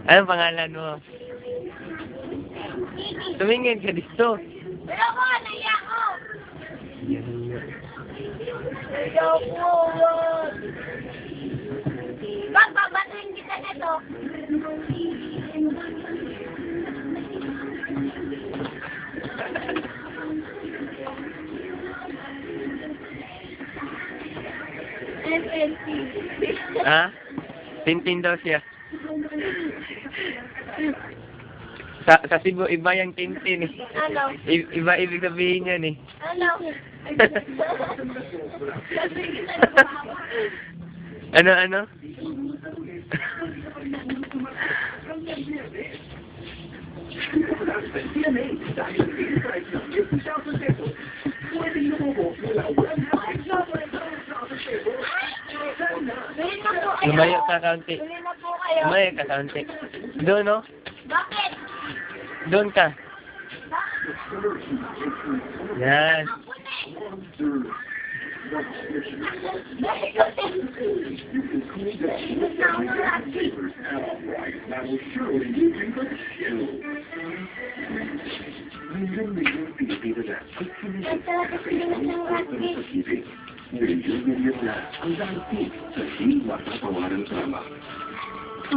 Anong pangalan mo? Tumingin ka dito. Pero ako, naiya ko. Naiya ko. Bak, babatuin kita nito. Ha? Tintin daw siya. Sa Cebu, iba yung tintin eh. Ano? Iba ibig sabihin yan eh. Ano? Ano? Lumayo ka kaunti. Huli na po kayo. Lumayo ka kaunti. Doon no? Bakit? Doon ka. Yan.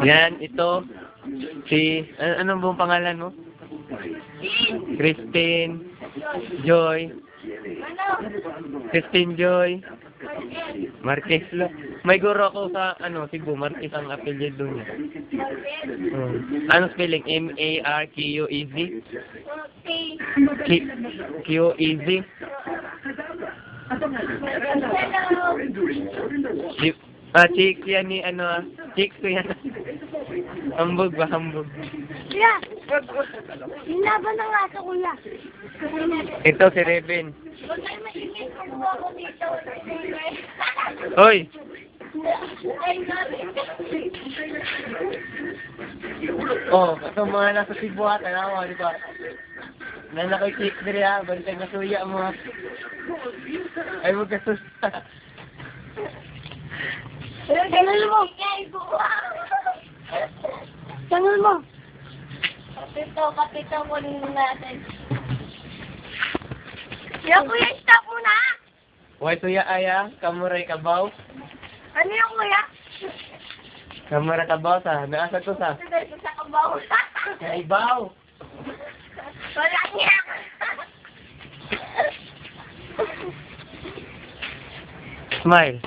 Yan, ito. Anong buong pangalan mo? Christine Joy. Christine Joy Marquez. May guro ako sa Cebu, Marquez ang apelyido niya. Ano spelling? M-A-R-Q-U-E-Z? Q-E-Z? Chicks yan ni Chicks ko yan. Hambog ba? Hambog. Kuya! Hinaban na nga ito, kuya. Ito si Reben. Huwag tayo maingin kung ako dito. Hoy! Ay, nabi. Oh, ito mga nasa Cebu ata na di ba? Nana ko'y chicks diri ha, bantay masuya mo ha. Ay, huwag ka susta. Ganun mo. Ganun mo. Kapito mo natin. Yung kuya, stop mo na. Huwag tuya aya, kamuray kabaw. Ano yung kuya? Kamura kabaw sa, naasa to sa. Ito sa kabaw. Kaibaw. Wala niya. Smile.